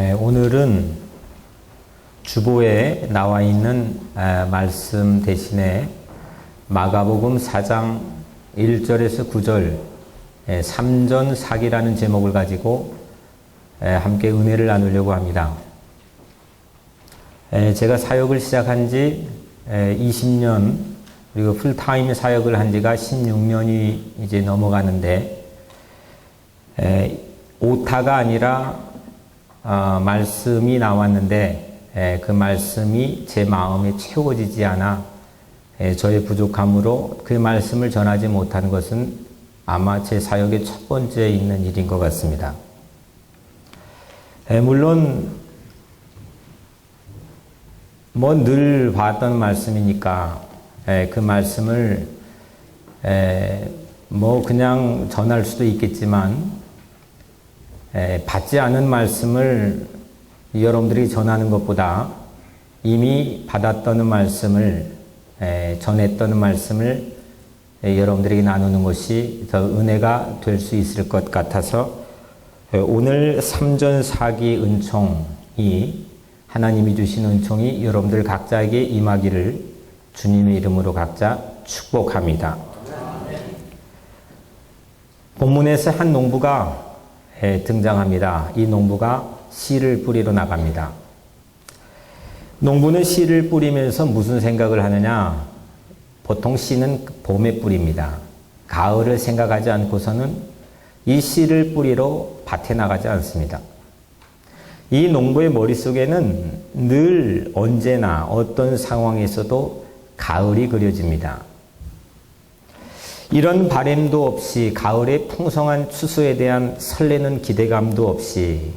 오늘은 주보에 나와 있는 말씀 대신에 마가복음 4장 1절에서 9절 삼전사기라는 제목을 가지고 함께 은혜를 나누려고 합니다. 제가 사역을 시작한 지 20년 그리고 풀타임 사역을 한 지가 16년이 이제 넘어가는데 오타가 아니라 말씀이 나왔는데 그 말씀이 제 마음에 채워지지 않아 저의 부족함으로 그 말씀을 전하지 못하는 것은 아마 제 사역의 첫 번째 있는 일인 것 같습니다. 물론 뭐 늘 봤던 말씀이니까 그 말씀을 뭐 그냥 전할 수도 있겠지만 받지 않은 말씀을 여러분들이 전하는 것보다 이미 받았던 말씀을 전했던 말씀을 여러분들에게 나누는 것이 더 은혜가 될 수 있을 것 같아서 오늘 삼전사기 은총이 하나님이 주신 은총이 여러분들 각자에게 임하기를 주님의 이름으로 각자 축복합니다. 본문에서 한 농부가 등장합니다. 이 농부가 씨를 뿌리러 나갑니다. 농부는 씨를 뿌리면서 무슨 생각을 하느냐? 보통 씨는 봄에 뿌립니다. 가을을 생각하지 않고서는 이 씨를 뿌리러 밭에 나가지 않습니다. 이 농부의 머릿속에는 늘 언제나 어떤 상황에서도 가을이 그려집니다. 이런 바램도 없이 가을의 풍성한 추수에 대한 설레는 기대감도 없이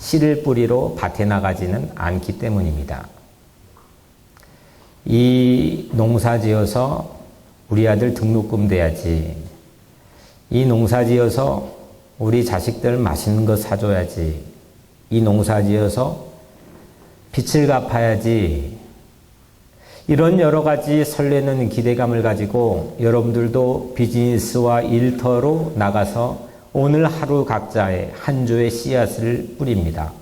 씨를 뿌리러 밭에 나가지는 않기 때문입니다. 이 농사 지어서 우리 아들 등록금 대야지. 이 농사 지어서 우리 자식들 맛있는 거 사줘야지. 이 농사 지어서 빚을 갚아야지. 이런 여러 가지 설레는 기대감을 가지고 여러분들도 비즈니스와 일터로 나가서 오늘 하루 각자의 한 주의 씨앗을 뿌립니다.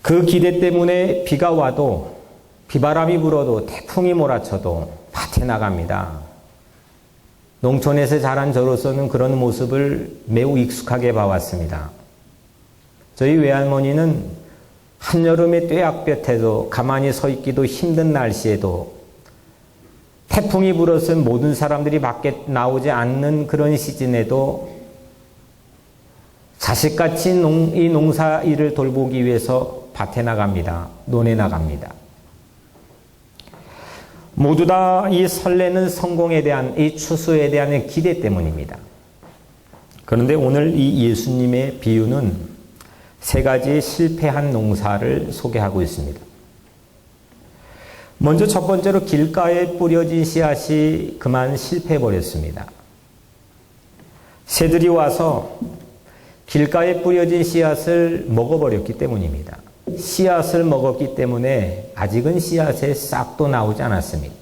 그 기대 때문에 비가 와도 비바람이 불어도 태풍이 몰아쳐도 밭에 나갑니다. 농촌에서 자란 저로서는 그런 모습을 매우 익숙하게 봐왔습니다. 저희 외할머니는 한여름에 뙤약볕에도 가만히 서 있기도 힘든 날씨에도 태풍이 불어서 모든 사람들이 밖에 나오지 않는 그런 시즌에도 자식같이 이 농사 일을 돌보기 위해서 밭에 나갑니다. 논에 나갑니다. 모두 다 이 설레는 성공에 대한 이 추수에 대한 기대 때문입니다. 그런데 오늘 이 예수님의 비유는 세 가지 실패한 농사를 소개하고 있습니다. 먼저 첫 번째로 길가에 뿌려진 씨앗이 그만 실패해버렸습니다. 새들이 와서 길가에 뿌려진 씨앗을 먹어버렸기 때문입니다. 씨앗을 먹었기 때문에 아직은 씨앗의 싹도 나오지 않았습니다.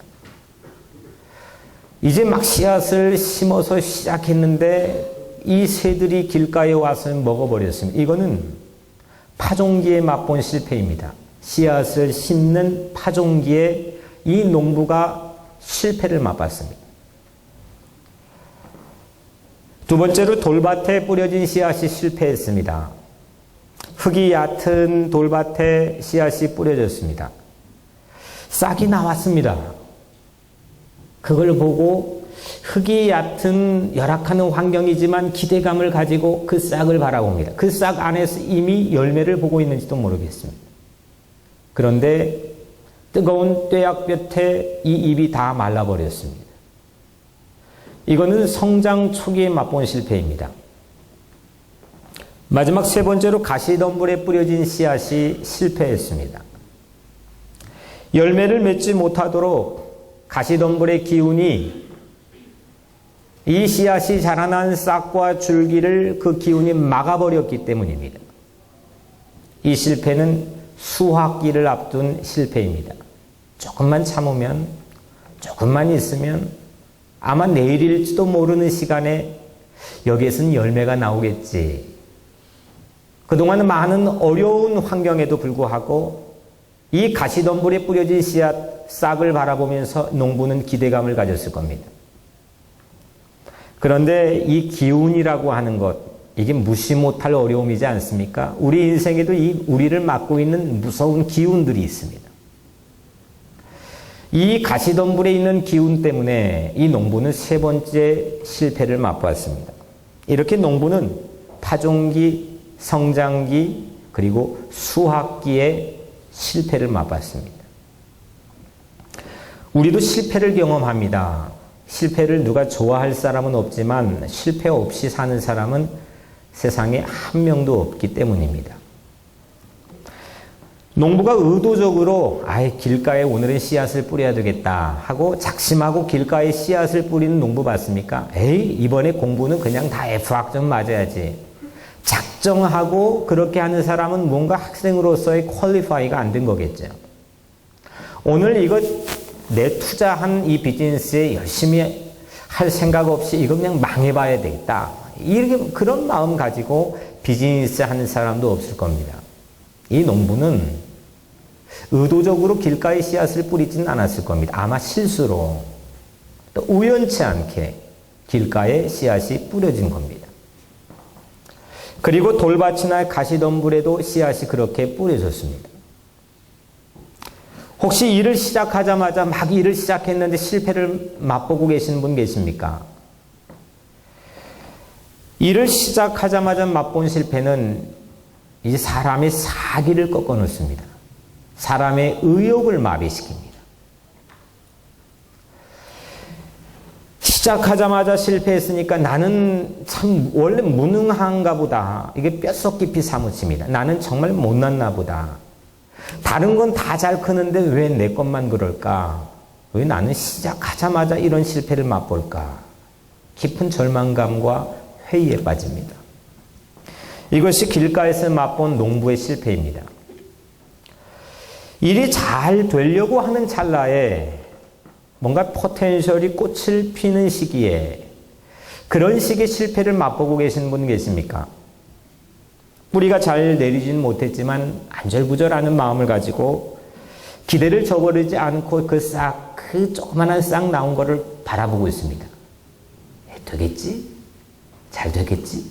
이제 막 씨앗을 심어서 시작했는데 이 새들이 길가에 와서 먹어버렸습니다. 이거는 파종기에 맛본 실패입니다. 씨앗을 심는 파종기에 이 농부가 실패를 맛봤습니다. 두 번째로 돌밭에 뿌려진 씨앗이 실패했습니다. 흙이 얕은 돌밭에 씨앗이 뿌려졌습니다. 싹이 나왔습니다. 그걸 보고 흙이 얕은 열악한 환경이지만 기대감을 가지고 그 싹을 바라봅니다. 그 싹 안에서 이미 열매를 보고 있는지도 모르겠습니다. 그런데 뜨거운 뙤약볕에 이 잎이 다 말라버렸습니다. 이거는 성장 초기에 맛본 실패입니다. 마지막 세 번째로 가시덤불에 뿌려진 씨앗이 실패했습니다. 열매를 맺지 못하도록 가시덤불의 기운이 이 씨앗이 자라난 싹과 줄기를 그 기운이 막아버렸기 때문입니다. 이 실패는 수확기를 앞둔 실패입니다. 조금만 참으면, 조금만 있으면 아마 내일일지도 모르는 시간에 여기에서는 열매가 나오겠지. 그동안 많은 어려운 환경에도 불구하고 이 가시덤불에 뿌려진 씨앗 싹을 바라보면서 농부는 기대감을 가졌을 겁니다. 그런데 이 기운이라고 하는 것, 이게 무시 못할 어려움이지 않습니까? 우리 인생에도 우리를 막고 있는 무서운 기운들이 있습니다. 이 가시덤불에 있는 기운 때문에 이 농부는 세 번째 실패를 맛보았습니다. 이렇게 농부는 파종기, 성장기, 그리고 수확기에 실패를 맛봤습니다. 우리도 실패를 경험합니다. 실패를 누가 좋아할 사람은 없지만 실패 없이 사는 사람은 세상에 한 명도 없기 때문입니다. 농부가 의도적으로 길가에 오늘은 씨앗을 뿌려야 되겠다 하고 작심하고 길가에 씨앗을 뿌리는 농부 봤습니까? 이번에 공부는 그냥 다 F학점 맞아야지. 작정하고 그렇게 하는 사람은 뭔가 학생으로서의 퀄리파이가 안 된 거겠죠. 오늘 이거 내 투자한 이 비즈니스에 열심히 할 생각 없이 이거 그냥 망해봐야 되겠다. 이렇게 그런 마음 가지고 비즈니스 하는 사람도 없을 겁니다. 이 농부는 의도적으로 길가에 씨앗을 뿌리지는 않았을 겁니다. 아마 실수로 또 우연치 않게 길가에 씨앗이 뿌려진 겁니다. 그리고 돌밭이나 가시덤불에도 씨앗이 그렇게 뿌려졌습니다. 혹시 일을 시작하자마자 막 일을 시작했는데 실패를 맛보고 계시는 분 계십니까? 일을 시작하자마자 맛본 실패는 이 사람의 사기를 꺾어 놓습니다. 사람의 의욕을 마비시킵니다. 시작하자마자 실패했으니까 나는 참 원래 무능한가 보다. 이게 뼛속 깊이 사무칩니다. 나는 정말 못났나 보다. 다른 건 다 잘 크는데 왜 내 것만 그럴까? 왜 나는 시작하자마자 이런 실패를 맛볼까? 깊은 절망감과 회의에 빠집니다. 이것이 길가에서 맛본 농부의 실패입니다. 일이 잘 되려고 하는 찰나에 뭔가 포텐셜이 꽃을 피는 시기에 그런 식의 실패를 맛보고 계신 분 계십니까? 뿌리가 잘 내리지는 못했지만 안절부절하는 마음을 가지고 기대를 저버리지 않고 그 조그만한 싹 나온 거를 바라보고 있습니다. 되겠지? 잘 되겠지?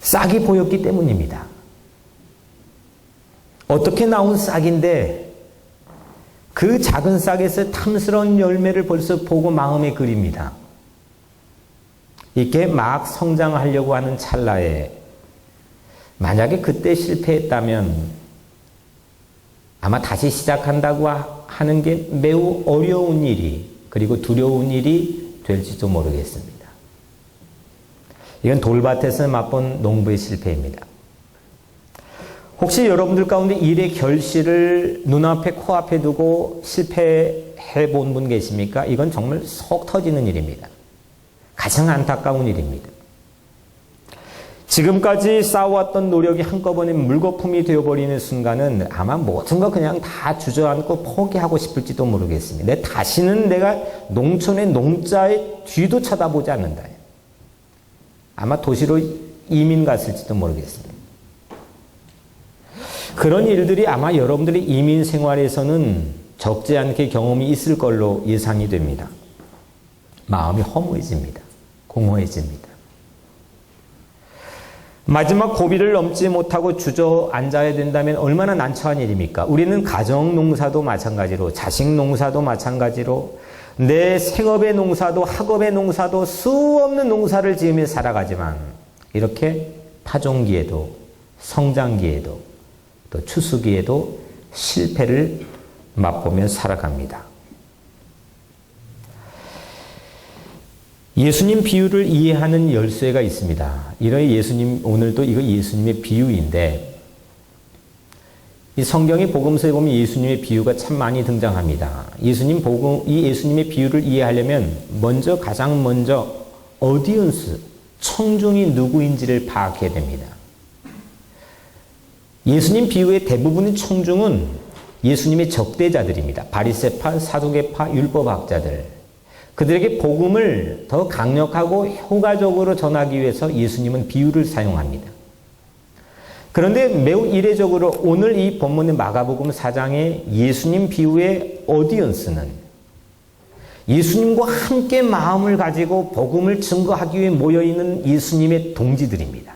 싹이 보였기 때문입니다. 어떻게 나온 싹인데 그 작은 싹에서 탐스러운 열매를 벌써 보고 마음에 그립니다. 이렇게 막 성장하려고 하는 찰나에 만약에 그때 실패했다면 아마 다시 시작한다고 하는 게 매우 어려운 일이 그리고 두려운 일이 될지도 모르겠습니다. 이건 돌밭에서 맛본 농부의 실패입니다. 혹시 여러분들 가운데 일의 결실을 눈앞에 코앞에 두고 실패해 본 분 계십니까? 이건 정말 속 터지는 일입니다. 가장 안타까운 일입니다. 지금까지 쌓아왔던 노력이 한꺼번에 물거품이 되어버리는 순간은 아마 모든 거 그냥 다 주저앉고 포기하고 싶을지도 모르겠습니다. 다시는 내가 농촌의 농자의 뒤도 쳐다보지 않는다. 아마 도시로 이민 갔을지도 모르겠습니다. 그런 일들이 아마 여러분들의 이민 생활에서는 적지 않게 경험이 있을 걸로 예상이 됩니다. 마음이 허무해집니다. 공허해집니다. 마지막 고비를 넘지 못하고 주저앉아야 된다면 얼마나 난처한 일입니까? 우리는 가정 농사도 마찬가지로 자식 농사도 마찬가지로 내 생업의 농사도 학업의 농사도 수없는 농사를 지으며 살아가지만 이렇게 파종기에도 성장기에도 또 추수기에도 실패를 맛보며 살아갑니다. 예수님 비유를 이해하는 열쇠가 있습니다. 오늘도 이거 예수님의 비유인데, 이 성경의 복음서에 보면 예수님의 비유가 참 많이 등장합니다. 이 예수님의 비유를 이해하려면 가장 먼저 어디언스, 청중이 누구인지를 파악해야 됩니다. 예수님 비유의 대부분의 청중은 예수님의 적대자들입니다. 바리새파, 사두개파, 율법학자들. 그들에게 복음을 더 강력하고 효과적으로 전하기 위해서 예수님은 비유를 사용합니다. 그런데 매우 이례적으로 오늘 이 본문의 마가복음 4장의 예수님 비유의 오디언스는 예수님과 함께 마음을 가지고 복음을 증거하기 위해 모여있는 예수님의 동지들입니다.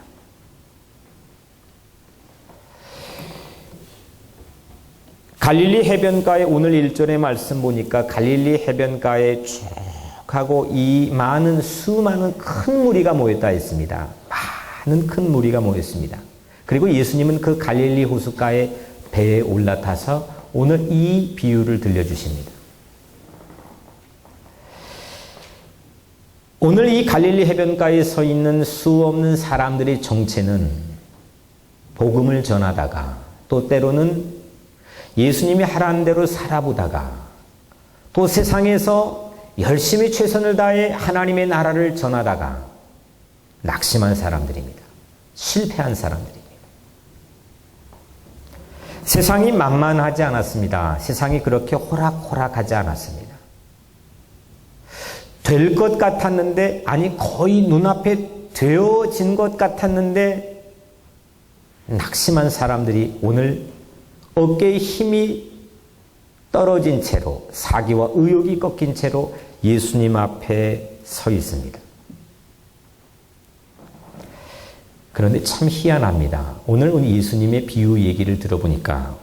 갈릴리 해변가에 오늘 1절의 말씀 보니까 갈릴리 해변가에 쭉 하고 이 수많은 큰 무리가 모였다 했습니다. 많은 큰 무리가 모였습니다. 그리고 예수님은 그 갈릴리 호숫가에 배에 올라타서 오늘 이 비유를 들려주십니다. 오늘 이 갈릴리 해변가에 서 있는 수없는 사람들의 정체는 복음을 전하다가 또 때로는 예수님이 하라는 대로 살아보다가 또 세상에서 열심히 최선을 다해 하나님의 나라를 전하다가 낙심한 사람들입니다. 실패한 사람들입니다. 세상이 만만하지 않았습니다. 세상이 그렇게 호락호락하지 않았습니다. 될 것 같았는데, 아니 거의 눈앞에 되어진 것 같았는데 낙심한 사람들이 오늘 어깨에 힘이 떨어진 채로 사기와 의욕이 꺾인 채로 예수님 앞에 서 있습니다. 그런데 참 희한합니다. 오늘 예수님의 비유 얘기를 들어보니까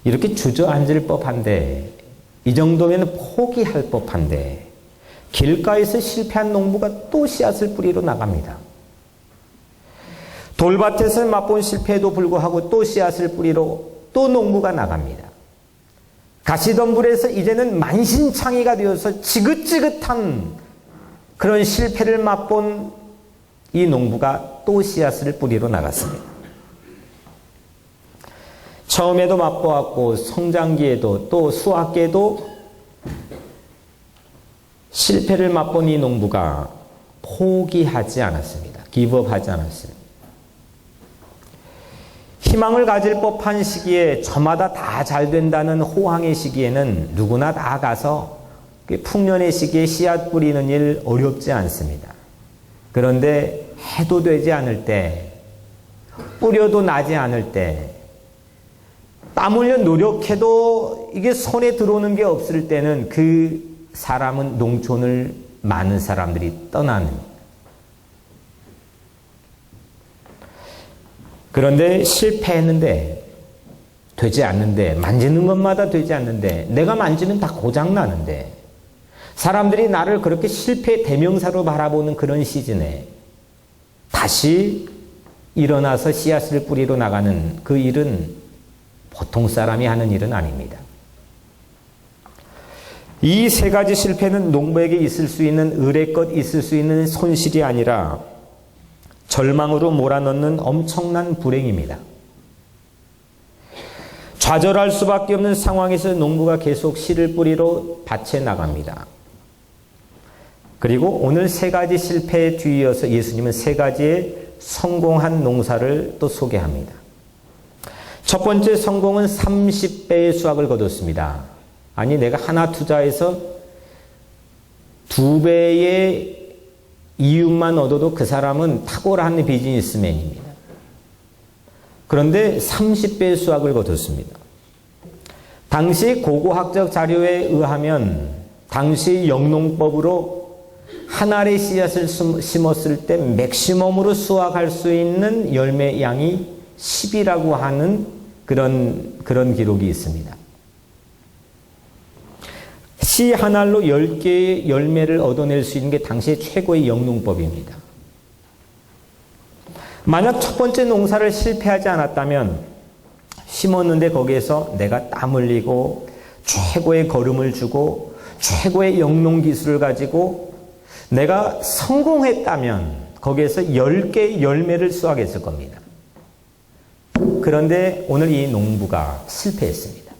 이렇게 주저앉을 법한데, 이 정도면 포기할 법한데 길가에서 실패한 농부가 또 씨앗을 뿌리러 나갑니다. 돌밭에서 맛본 실패에도 불구하고 또 씨앗을 뿌리러 또 농부가 나갑니다. 가시덤불에서 이제는 만신창이가 되어서 지긋지긋한 그런 실패를 맛본 이 농부가 또 씨앗을 뿌리러 나갔습니다. 처음에도 맛보았고 성장기에도 또 수확기에도 실패를 맛본 이 농부가 포기하지 않았습니다. 기브업하지 않았습니다. 희망을 가질 법한 시기에 저마다 다 잘 된다는 호황의 시기에는 누구나 다 가서 풍년의 시기에 씨앗 뿌리는 일 어렵지 않습니다. 그런데 해도 되지 않을 때, 뿌려도 나지 않을 때, 땀 흘려 노력해도 이게 손에 들어오는 게 없을 때는 그 사람은 농촌을 많은 사람들이 떠나는. 그런데 실패했는데 되지 않는데, 만지는 것마다 되지 않는데, 내가 만지면 다 고장나는데, 사람들이 나를 그렇게 실패의 대명사로 바라보는 그런 시즌에 다시 일어나서 씨앗을 뿌리러 나가는 그 일은 보통 사람이 하는 일은 아닙니다. 이 세 가지 실패는 농부에게 있을 수 있는 의례껏 있을 수 있는 손실이 아니라 절망으로 몰아넣는 엄청난 불행입니다. 좌절할 수밖에 없는 상황에서 농부가 계속 씨를 뿌리러 밭에 나갑니다. 그리고 오늘 세 가지 실패에 뒤이어서 예수님은 세 가지의 성공한 농사를 또 소개합니다. 첫 번째 성공은 30배의 수확을 거뒀습니다. 아니, 내가 하나 투자해서 2배의 이윤만 얻어도 그 사람은 탁월한 비즈니스맨입니다. 그런데 30배의 수확을 거뒀습니다. 당시 고고학적 자료에 의하면 당시 영농법으로 한 알의 씨앗을 심었을 때 맥시멈으로 수확할 수 있는 열매 양이 10이라고 하는 그런 기록이 있습니다. 씨 한 알로 10개의 열매를 얻어낼 수 있는 게 당시의 최고의 영농법입니다. 만약 첫 번째 농사를 실패하지 않았다면, 심었는데 거기에서 내가 땀 흘리고 최고의 거름을 주고 최고의 영농 기술을 가지고 내가 성공했다면 거기에서 10개의 열매를 수확했을 겁니다. 그런데 오늘 이 농부가 실패했습니다.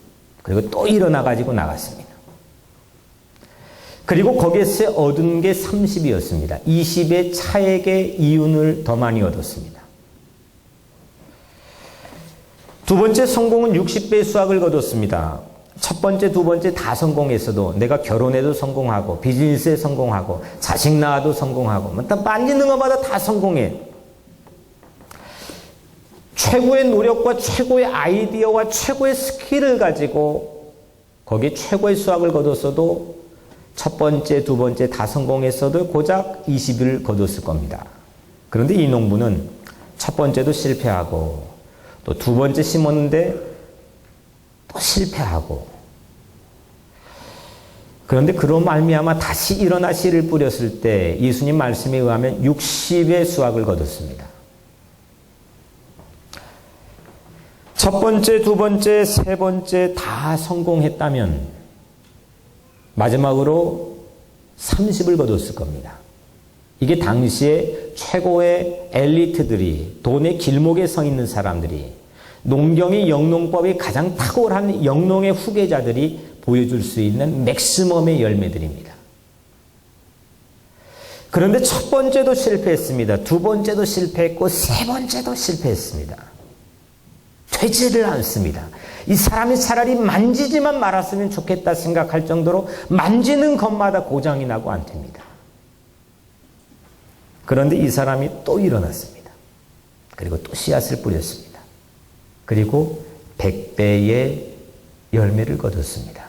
그리고 또 일어나 가지고 나갔습니다. 그리고 거기에서 얻은 게 30이었습니다. 20의 차액의 이윤을 더 많이 얻었습니다. 두 번째 성공은 60배의 수확을 거뒀습니다. 첫 번째, 두 번째 다 성공했어도 내가 결혼해도 성공하고 비즈니스에 성공하고 자식 낳아도 성공하고 만지는 것마다 다 성공해. 최고의 노력과 최고의 아이디어와 최고의 스킬을 가지고 거기에 최고의 수확을 거뒀어도 첫 번째, 두 번째 다 성공했어도 고작 20을 거뒀을 겁니다. 그런데 이 농부는 첫 번째도 실패하고 또 두 번째 심었는데 또 실패하고, 그런데 그로 말미암아 다시 일어나 씨를 뿌렸을 때 예수님 말씀에 의하면 60의 수확을 거뒀습니다. 첫 번째, 두 번째, 세 번째 다 성공했다면 마지막으로 30을 거뒀을 겁니다. 이게 당시에 최고의 엘리트들이, 돈의 길목에 서 있는 사람들이, 농경의 영농법이 가장 탁월한 영농의 후계자들이 보여줄 수 있는 맥시멈의 열매들입니다. 그런데 첫 번째도 실패했습니다. 두 번째도 실패했고 세 번째도 실패했습니다. 되지를 않습니다. 이 사람이 차라리 만지지만 말았으면 좋겠다 생각할 정도로 만지는 것마다 고장이 나고 안 됩니다. 그런데 이 사람이 또 일어났습니다. 그리고 또 씨앗을 뿌렸습니다. 그리고 100배의 열매를 거뒀습니다.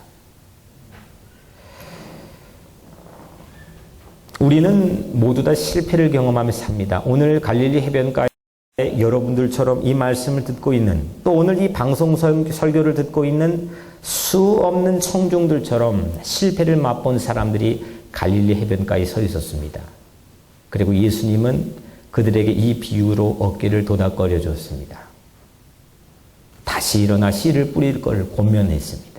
우리는 모두 다 실패를 경험하며 삽니다. 오늘 갈릴리 해변가에 여러분들처럼 이 말씀을 듣고 있는, 또 오늘 이 방송 설교를 듣고 있는 수 없는 청중들처럼 실패를 맛본 사람들이 갈릴리 해변가에 서 있었습니다. 그리고 예수님은 그들에게 이 비유로 어깨를 도닥거려 줬습니다. 다시 일어나 씨를 뿌릴 것을 권면했습니다.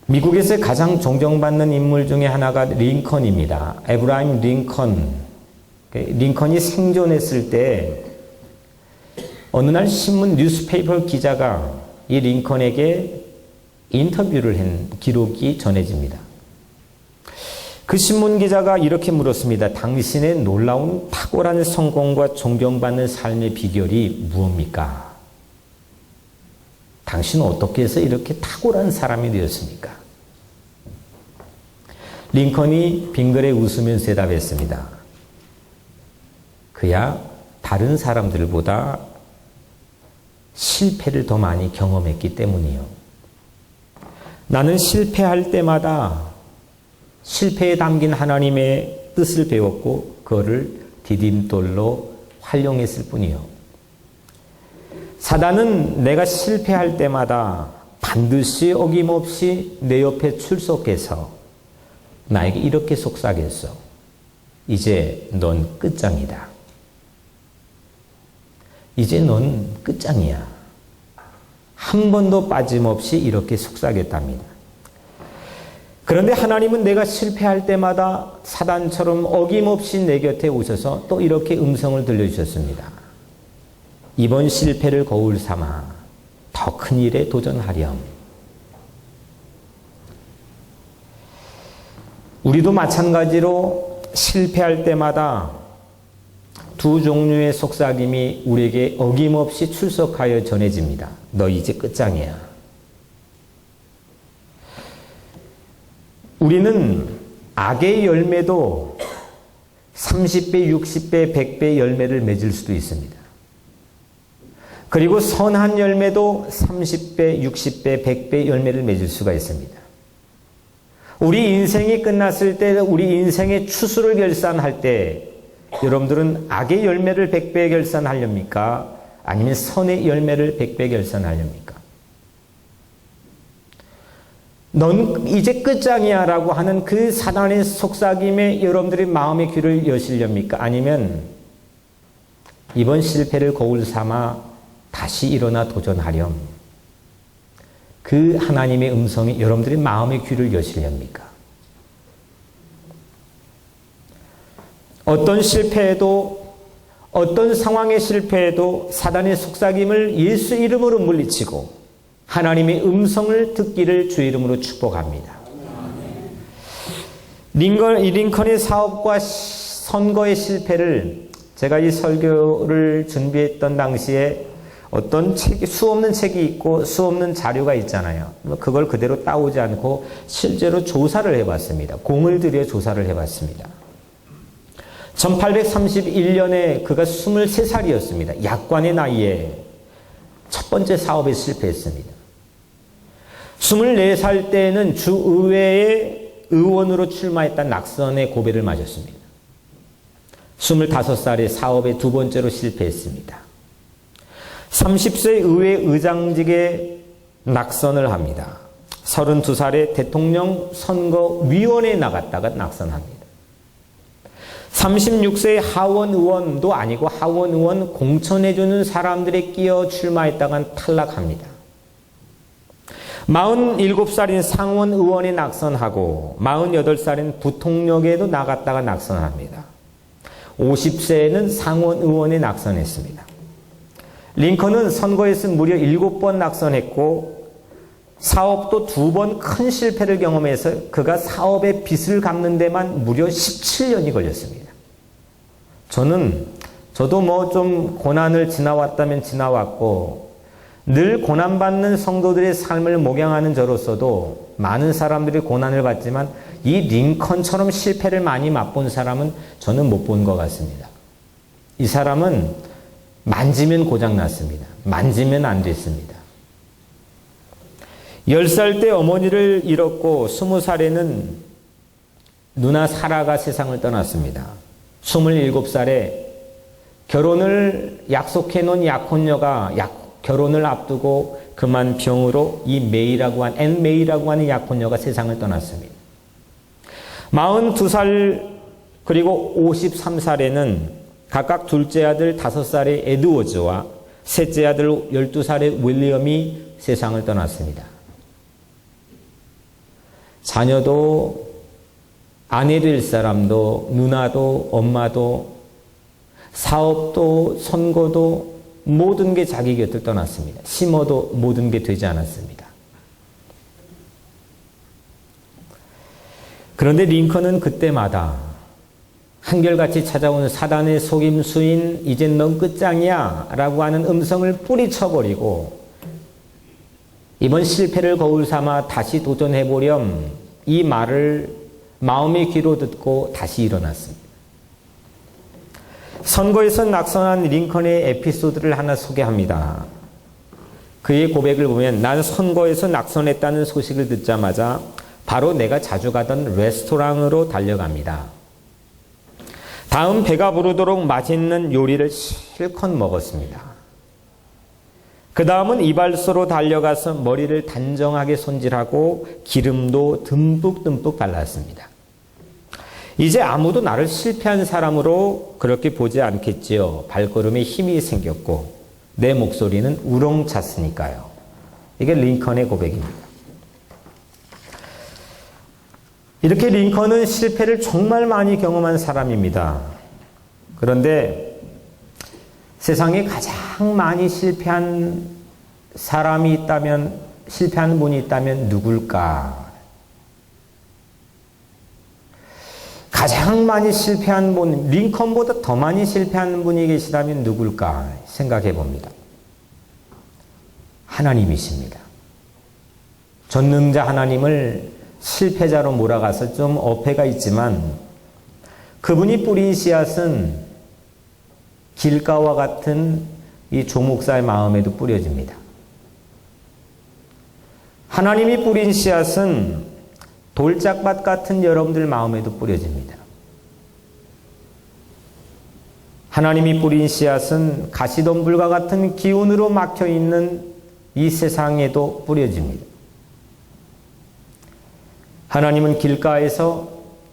미국에서 가장 존경받는 인물 중에 하나가 링컨입니다. 에브라임 링컨. 링컨이 생존했을 때 어느 날 신문 뉴스페이퍼 기자가 이 링컨에게 인터뷰를 한 기록이 전해집니다. 그 신문 기자가 이렇게 물었습니다. 당신의 놀라운 탁월한 성공과 존경받는 삶의 비결이 무엇입니까? 당신은 어떻게 해서 이렇게 탁월한 사람이 되었습니까? 링컨이 빙그레 웃으면서 대답했습니다. 그야 다른 사람들보다 실패를 더 많이 경험했기 때문이요. 나는 실패할 때마다 실패에 담긴 하나님의 뜻을 배웠고 그거를 디딤돌로 활용했을 뿐이요. 사단은 내가 실패할 때마다 반드시 어김없이 내 옆에 출석해서 나에게 이렇게 속삭였어. 이제 넌 끝장이다. 이제 넌 끝장이야. 한 번도 빠짐없이 이렇게 속삭였답니다. 그런데 하나님은 내가 실패할 때마다 사단처럼 어김없이 내 곁에 오셔서 또 이렇게 음성을 들려주셨습니다. 이번 실패를 거울 삼아 더 큰 일에 도전하렴. 우리도 마찬가지로 실패할 때마다 두 종류의 속삭임이 우리에게 어김없이 출석하여 전해집니다. 너 이제 끝장이야. 우리는 악의 열매도 30배, 60배, 100배 열매를 맺을 수도 있습니다. 그리고 선한 열매도 30배, 60배, 100배 열매를 맺을 수가 있습니다. 우리 인생이 끝났을 때, 우리 인생의 추수를 결산할 때 여러분들은 악의 열매를 100배 결산하렵니까? 아니면 선의 열매를 100배 결산하렵니까? 넌 이제 끝장이야 라고 하는 그 사단의 속삭임에 여러분들의 마음의 귀를 여시렵니까? 아니면 이번 실패를 거울 삼아 다시 일어나 도전하렴. 그 하나님의 음성이 여러분들의 마음의 귀를 여시렵니까? 어떤 실패에도, 어떤 상황의 실패에도 사단의 속삭임을 예수 이름으로 물리치고 하나님의 음성을 듣기를 주 이름으로 축복합니다. 링컨의 사업과 선거의 실패를 제가 이 설교를 준비했던 당시에 어떤 책이, 수 없는 책이 있고 수 없는 자료가 있잖아요. 그걸 그대로 따오지 않고 실제로 조사를 해봤습니다. 공을 들여 조사를 해봤습니다. 1831년에 그가 23살이었습니다. 약관의 나이에 첫 번째 사업에 실패했습니다. 24살 때에는 주의회의 의원으로 출마했다 낙선의 고배를 맞았습니다. 25살에 사업에 두 번째로 실패했습니다. 30세 의회 의장직에 낙선을 합니다. 32살에 대통령 선거위원회에 나갔다가 낙선합니다. 36세의 하원 의원도 아니고 하원 의원 공천해주는 사람들에 끼어 출마했다가 탈락합니다. 47살인 상원 의원에 낙선하고 48살인 부통령에도 나갔다가 낙선합니다. 50세에는 상원 의원에 낙선했습니다. 링컨은 선거에서 무려 7번 낙선했고 사업도 2번 큰 실패를 경험해서 그가 사업의 빚을 갚는 데만 무려 17년이 걸렸습니다. 저도 뭐 좀 고난을 지나왔다면 지나왔고 늘 고난받는 성도들의 삶을 목양하는 저로서도 많은 사람들이 고난을 받지만 이 링컨처럼 실패를 많이 맛본 사람은 저는 못 본 것 같습니다. 이 사람은 만지면 고장났습니다. 만지면 안 됐습니다. 10살 때 어머니를 잃었고 20살에는 누나 사라가 세상을 떠났습니다. 27살에 결혼을 약속해 놓은 약혼녀가 결혼을 앞두고 그만 병으로 앤 메이라고 하는 약혼녀가 세상을 떠났습니다. 42살 그리고 53살에는 각각 둘째 아들 5살의 에드워즈와 셋째 아들 12살의 윌리엄이 세상을 떠났습니다. 자녀도 아내 될 사람도 누나도 엄마도 사업도 선거도 모든 게 자기 곁을 떠났습니다. 심어도 모든 게 되지 않았습니다. 그런데 링컨은 그때마다 한결같이 찾아온 사단의 속임수인 이젠 넌 끝장이야 라고 하는 음성을 뿌리쳐버리고 이번 실패를 거울 삼아 다시 도전해보렴 이 말을 마음의 귀로 듣고 다시 일어났습니다. 선거에서 낙선한 링컨의 에피소드를 하나 소개합니다. 그의 고백을 보면 난 선거에서 낙선했다는 소식을 듣자마자 바로 내가 자주 가던 레스토랑으로 달려갑니다. 다음 배가 부르도록 맛있는 요리를 실컷 먹었습니다. 그 다음은 이발소로 달려가서 머리를 단정하게 손질하고 기름도 듬뿍듬뿍 발랐습니다. 이제 아무도 나를 실패한 사람으로 그렇게 보지 않겠지요. 발걸음에 힘이 생겼고 내 목소리는 우렁찼으니까요. 이게 링컨의 고백입니다. 이렇게 링컨은 실패를 정말 많이 경험한 사람입니다. 그런데 세상에 가장 많이 실패한 사람이 있다면, 실패한 분이 있다면 누굴까? 가장 많이 실패한 분, 링컨보다 더 많이 실패한 분이 계시다면 누굴까 생각해 봅니다. 하나님이십니다. 전능자 하나님을 실패자로 몰아가서 좀 어폐가 있지만 그분이 뿌린 씨앗은 길가와 같은 이 조목사의 마음에도 뿌려집니다. 하나님이 뿌린 씨앗은 돌짝밭 같은 여러분들 마음에도 뿌려집니다. 하나님이 뿌린 씨앗은 가시덤불과 같은 기운으로 막혀있는 이 세상에도 뿌려집니다. 하나님은 길가에서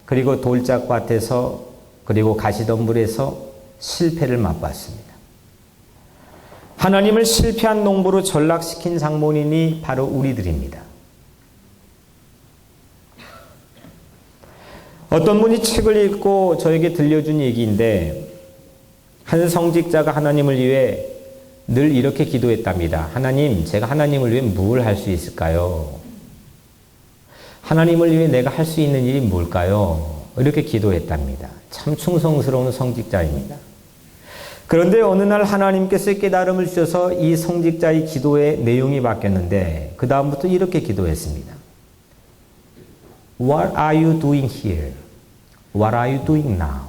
그리고 돌짝밭에서 그리고 가시덤불에서 실패를 맛봤습니다. 하나님을 실패한 농부로 전락시킨 장본인이 바로 우리들입니다. 어떤 분이 책을 읽고 저에게 들려준 얘기인데 한 성직자가 하나님을 위해 늘 이렇게 기도했답니다. 하나님, 제가 하나님을 위해 뭘 할 수 있을까요? 하나님을 위해 내가 할 수 있는 일이 뭘까요? 이렇게 기도했답니다. 참 충성스러운 성직자입니다. 그런데 어느 날 하나님께서 깨달음을 주셔서 이 성직자의 기도의 내용이 바뀌었는데 그 다음부터 이렇게 기도했습니다. What are you doing here? What are you doing now?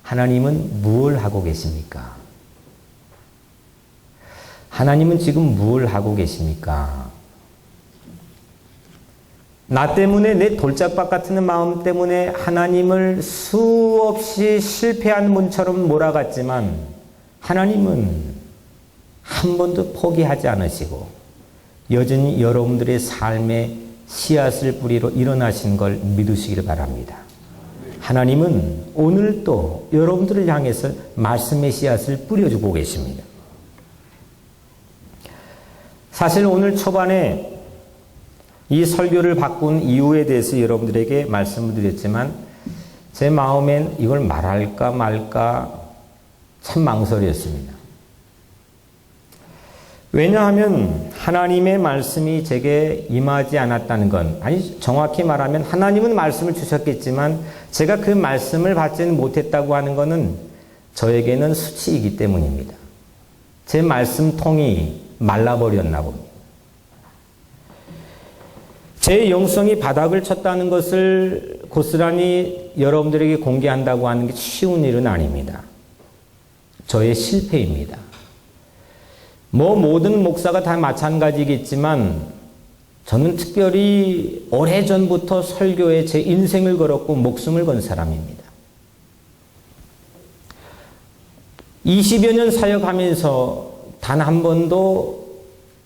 하나님은 무엇을 하고 계십니까? 하나님은 지금 무엇을 하고 계십니까? 나 때문에, 내 돌짝박 같은 마음 때문에 하나님을 수없이 실패한 문처럼 몰아갔지만 하나님은 한 번도 포기하지 않으시고 여전히 여러분들의 삶에 씨앗을 뿌리러 일어나신 걸 믿으시길 바랍니다. 하나님은 오늘 또 여러분들을 향해서 말씀의 씨앗을 뿌려주고 계십니다. 사실 오늘 초반에 이 설교를 바꾼 이유에 대해서 여러분들에게 말씀을 드렸지만 제 마음엔 이걸 말할까 말까 참 망설였습니다. 왜냐하면 하나님의 말씀이 제게 임하지 않았다는 건, 아니 정확히 말하면 하나님은 말씀을 주셨겠지만 제가 그 말씀을 받지는 못했다고 하는 것은 저에게는 수치이기 때문입니다. 제 말씀통이 말라버렸나 봅니다. 제 영성이 바닥을 쳤다는 것을 고스란히 여러분들에게 공개한다고 하는 게 쉬운 일은 아닙니다. 저의 실패입니다. 모든 목사가 다 마찬가지겠지만 저는 특별히 오래전부터 설교에 제 인생을 걸었고 목숨을 건 사람입니다. 20여 년 사역하면서 단 한 번도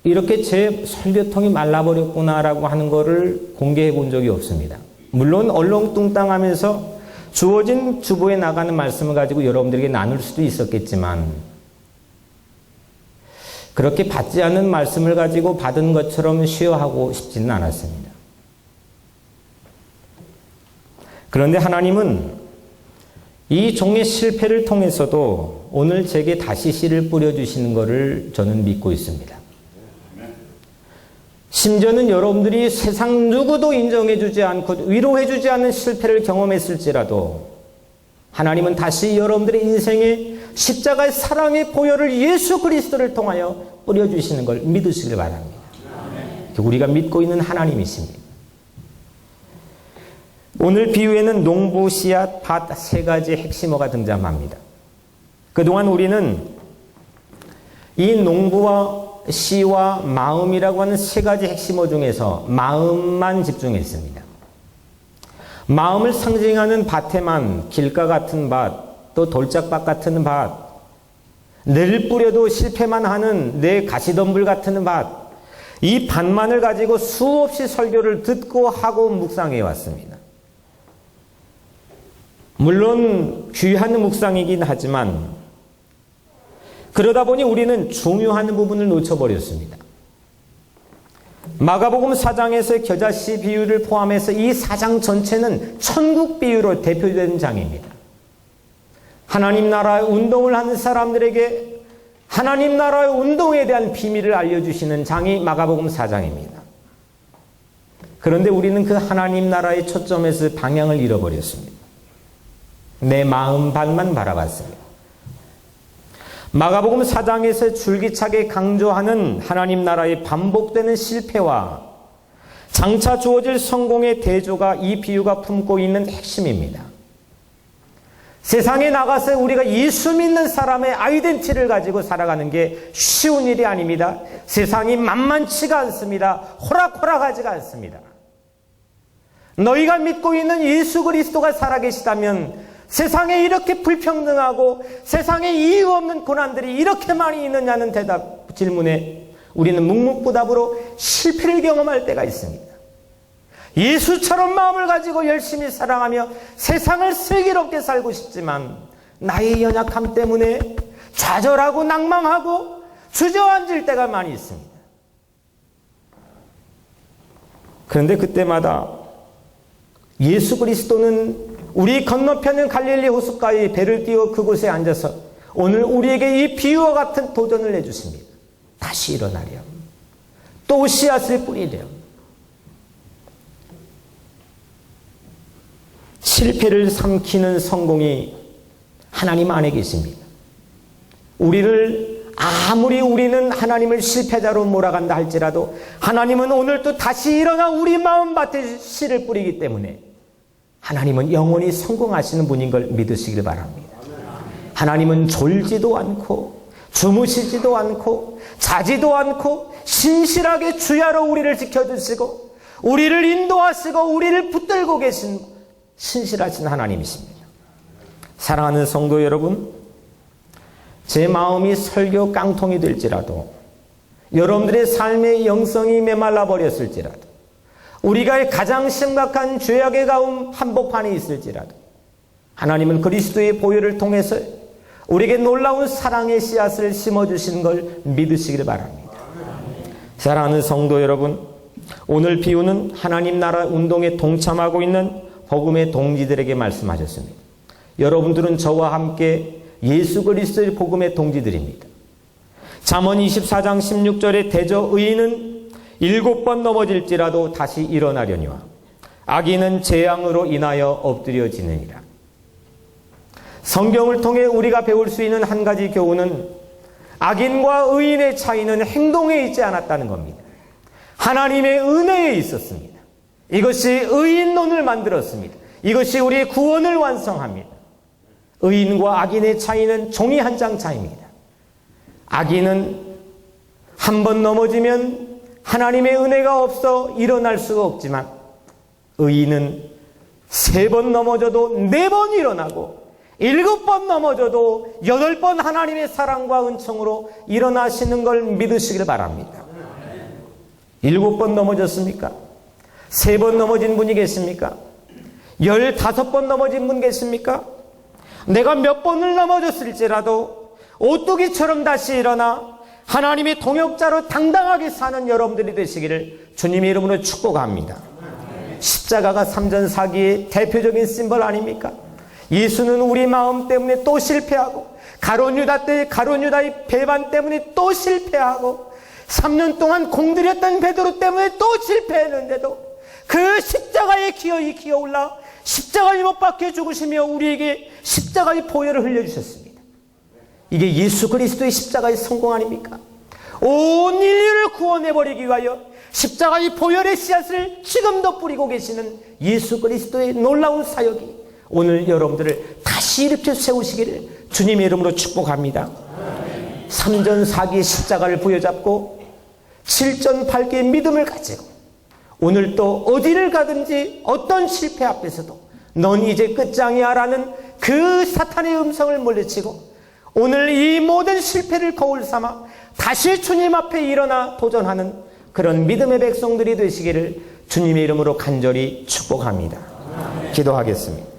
이렇게 제 설교통이 말라버렸구나라고 하는 것을 공개해 본 적이 없습니다. 물론 얼렁뚱땅하면서 주어진 주보에 나가는 말씀을 가지고 여러분들에게 나눌 수도 있었겠지만 그렇게 받지 않은 말씀을 가지고 받은 것처럼 쉬어하고 싶지는 않았습니다. 그런데 하나님은 이 종의 실패를 통해서도 오늘 제게 다시 씨를 뿌려주시는 것을 저는 믿고 있습니다. 심지어는 여러분들이 세상 누구도 인정해주지 않고 위로해주지 않는 실패를 경험했을지라도 하나님은 다시 여러분들의 인생에 십자가의 사랑의 보혈을 예수 그리스도를 통하여 뿌려주시는 걸 믿으시길 바랍니다. 우리가 믿고 있는 하나님이십니다. 오늘 비유에는 농부, 씨앗, 밭 세 가지 핵심어가 등장합니다. 그동안 우리는 이 농부와 씨와 마음이라고 하는 세 가지 핵심어 중에서 마음만 집중했습니다. 마음을 상징하는 밭에만 길가 같은 밭, 또 돌짝밭 같은 밭, 늘 뿌려도 실패만 하는 내 가시덤불 같은 밭, 이 밭만을 가지고 수없이 설교를 듣고 하고 묵상해 왔습니다. 물론 귀한 묵상이긴 하지만 그러다 보니 우리는 중요한 부분을 놓쳐버렸습니다. 마가복음 4장에서의 겨자씨 비유를 포함해서 이 4장 전체는 천국 비유로 대표되는 장입니다. 하나님 나라의 운동을 하는 사람들에게 하나님 나라의 운동에 대한 비밀을 알려주시는 장이 마가복음 4장입니다. 그런데 우리는 그 하나님 나라의 초점에서 방향을 잃어버렸습니다. 내 마음 밭만 바라봤습니다. 마가복음 4장에서 줄기차게 강조하는 하나님 나라의 반복되는 실패와 장차 주어질 성공의 대조가 이 비유가 품고 있는 핵심입니다. 세상에 나가서 우리가 예수 믿는 사람의 아이덴티티를 가지고 살아가는 게 쉬운 일이 아닙니다. 세상이 만만치가 않습니다. 호락호락하지가 않습니다. 너희가 믿고 있는 예수 그리스도가 살아계시다면 세상에 이렇게 불평등하고 세상에 이유 없는 고난들이 이렇게 많이 있느냐는 질문에 우리는 묵묵부답으로 실패를 경험할 때가 있습니다. 예수처럼 마음을 가지고 열심히 사랑하며 세상을 슬기롭게 살고 싶지만 나의 연약함 때문에 좌절하고 낭망하고 주저앉을 때가 많이 있습니다. 그런데 그때마다 예수 그리스도는 우리 건너편은 갈릴리 호숫가에 배를 띄워 그곳에 앉아서 오늘 우리에게 이 비유와 같은 도전을 해주십니다. 다시 일어나렴. 또 씨앗을 뿌리렴. 실패를 삼키는 성공이 하나님 안에 계십니다. 아무리 우리는 하나님을 실패자로 몰아간다 할지라도 하나님은 오늘 또 다시 일어나 우리 마음밭에 씨를 뿌리기 때문에 하나님은 영원히 성공하시는 분인 걸 믿으시길 바랍니다. 하나님은 졸지도 않고 주무시지도 않고 자지도 않고 신실하게 주야로 우리를 지켜주시고 우리를 인도하시고 우리를 붙들고 계신 신실하신 하나님이십니다. 사랑하는 성도 여러분, 제 마음이 설교 깡통이 될지라도, 여러분들의 삶의 영성이 메말라 버렸을지라도, 우리가 가장 심각한 죄악의 가운 한복판에 있을지라도 하나님은 그리스도의 보혈을 통해서 우리에게 놀라운 사랑의 씨앗을 심어주신 걸 믿으시길 바랍니다. 사랑하는 성도 여러분, 오늘 비유는 하나님 나라 운동에 동참하고 있는 복음의 동지들에게 말씀하셨습니다. 여러분들은 저와 함께 예수 그리스도의 복음의 동지들입니다. 잠언 24장 16절에 대저 의인은 7번 넘어질지라도 다시 일어나려니와 악인은 재앙으로 인하여 엎드려지느니라. 성경을 통해 우리가 배울 수 있는 한 가지 교훈은 악인과 의인의 차이는 행동에 있지 않았다는 겁니다. 하나님의 은혜에 있었습니다. 이것이 의인론을 만들었습니다. 이것이 우리의 구원을 완성합니다. 의인과 악인의 차이는 종이 한 장 차이입니다. 악인은 한 번 넘어지면 하나님의 은혜가 없어 일어날 수가 없지만, 의인은 3번 넘어져도 4번 일어나고 7번 넘어져도 8번 하나님의 사랑과 은총으로 일어나시는 걸 믿으시길 바랍니다. 7번 넘어졌습니까? 3번 넘어진 분이 계십니까? 15번 넘어진 분 계십니까? 내가 몇 번을 넘어졌을지라도 오뚜기처럼 다시 일어나 하나님의 동역자로 당당하게 사는 여러분들이 되시기를 주님의 이름으로 축복합니다. 십자가가 삼전사기의 대표적인 심벌 아닙니까? 예수는 우리 마음 때문에 또 실패하고, 가룟유다 때의 가룟유다의 배반 때문에 또 실패하고, 3년 동안 공들였던 베드로 때문에 또 실패했는데도 그 십자가에 기어이 기어올라 십자가에 못 박혀 죽으시며 우리에게 십자가의 보혈을 흘려주셨습니다. 이게 예수 그리스도의 십자가의 성공 아닙니까? 온 인류를 구원해버리기 위하여 십자가의 보혈의 씨앗을 지금도 뿌리고 계시는 예수 그리스도의 놀라운 사역이 오늘 여러분들을 다시 일으켜 세우시기를 주님의 이름으로 축복합니다. 3전4기의 십자가를 부여잡고 7전8기의 믿음을 가지고 오늘 또 어디를 가든지 어떤 실패 앞에서도 넌 이제 끝장이야 라는 그 사탄의 음성을 물리치고 오늘 이 모든 실패를 거울 삼아 다시 주님 앞에 일어나 도전하는 그런 믿음의 백성들이 되시기를 주님의 이름으로 간절히 축복합니다. 기도하겠습니다.